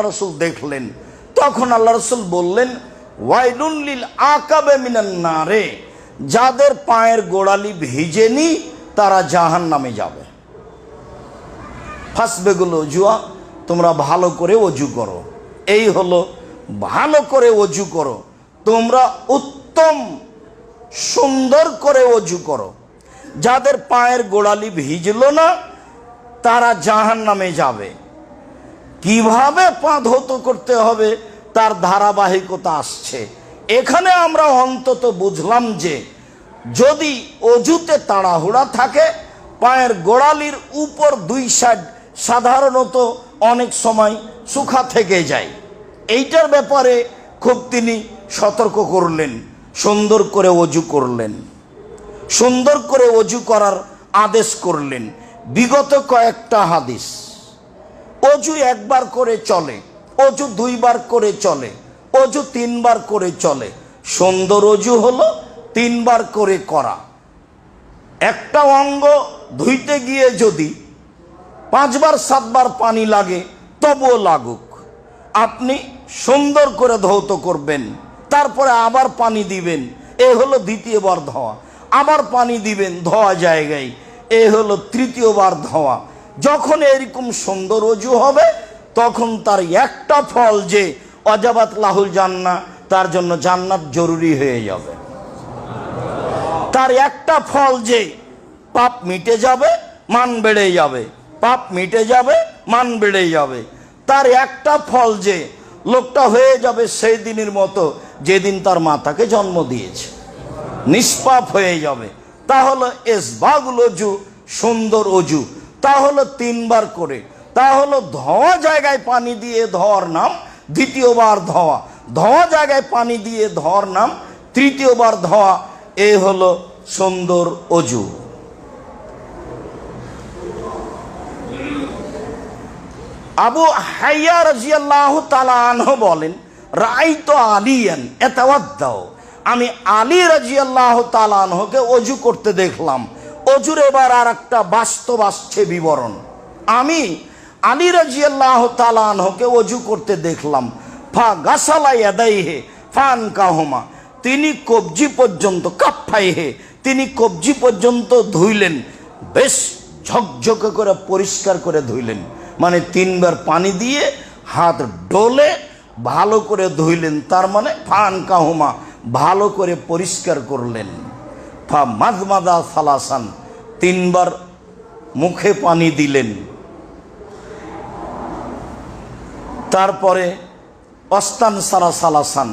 রাসূল দেখলেন, তখন আল্লাহ রাসূল বললেন, ওয়াইলুন লিল আকাবে মিনান নারে, যাদের পায়ের গোড়ালি ভিজেনি তারা জাহান্নামে যাবে। ফাসবেগুল ওজুয়া, তোমরা ভালো করে অজু করো। এই হলো ভালো করে অজু করো, তোমরা উত্তম সুন্দর করে অজু করো। যাদের পায়ের গোড়ালি ভিজলো না তারা জাহান্নামে যাবে। কিভাবে পা ধৌত করতে হবে তার ধারাবাহিকতা আসছে। এখানে আমরা অন্তত বুঝলাম যে যদি অজুতে তাড়াহুড়া থাকে, পায়ের গোড়ালির উপর দুই সাইড সাধারণত অনেক সময় শুখা থেকে যায়। এইটার ব্যাপারে খুব তিনি সতর্ক করলেন, সুন্দর করে অজু করলেন, সুন্দর করে অজু করার আদেশ করলেন। বিগত কয়েকটা হাদিস, অজু একবার করে চলে, অজু দুইবার করে চলে, অজু তিনবার করে চলে। সুন্দর অজু হলো তিনবার করে করা। একটা অঙ্গ ধুইতে গিয়ে যদি 5 বার 7 বার পানি লাগে তবুও লাগুক, আপনি সুন্দর করে ধৌত করবেন, তারপরে আবার পানি দিবেন, এ হলো দ্বিতীয়বার ধোয়া। আবার পানি দিবেন ধোয়া জায়গায়, এ হলো তৃতীয়বার ধোয়া। যখন এরকম সুন্দর অজু হবে তখন তার একটা ফল যে অজাবাত লাহুল জান্নাহ, তার জন্য জান্নাত জরুরি হয়ে যাবে। তার একটা ফল যে পাপ মিটে যাবে, মান বেড়ে যাবে, পাপ মিটে যাবে, মান বেড়ে যাবে। তার একটা ফল যে লোকটা হয়ে যাবে সেই দিনের মতো যেদিন তার মাতাকে জন্ম দিয়েছে, নিষ্পাপ হয়ে যাবে। তাহলে ইসবাগুল অজু, সুন্দর অজু, তাহলে 3 বার করে, তাহলে ধোয়া জায়গায় পানি দিয়ে ধোয়ার নাম দ্বিতীয়বার ধোয়া, ধোয়া জায়গায় পানি দিয়ে ধোয়ার নাম তৃতীয়বার ধোয়া। এ হলো সুন্দর অজু। আবু হাইয়া রাদিয়াল্লাহু তাআলা আনহু বলেন, রাআইতু আলিয়ান ইয়াতাওয়াদ্দাউ, আমি আলী রাদিয়াল্লাহু তাআলা আনহুকে অজু করতে দেখলাম। অজুর এবার আর একটা বাস্তব আসছে বিবরণ। আমি আলী রাদিয়াল্লাহু তাআলা আনহুকে অজু করতে দেখলাম। ফা গাসালা ইয়াদাইহি ফানকাহুমা, তিনি কবজি পর্যন্ত, কাফাইহে, তিনি কবজি পর্যন্ত ধুইলেন, বেশ ঝকঝকে করে পরিষ্কার করে ধুইলেন। মানে 3 বার পানি দিয়ে হাত ডলে ভালো করে ধুইলেন, তার মানে ফানকাহুমা, ভালো করে পরিষ্কার করলেন। ফা মাজমাদা সালাসান, 3 বার মুখে পানি দিলেন। তারপরে অস্তান সারা সালাসান,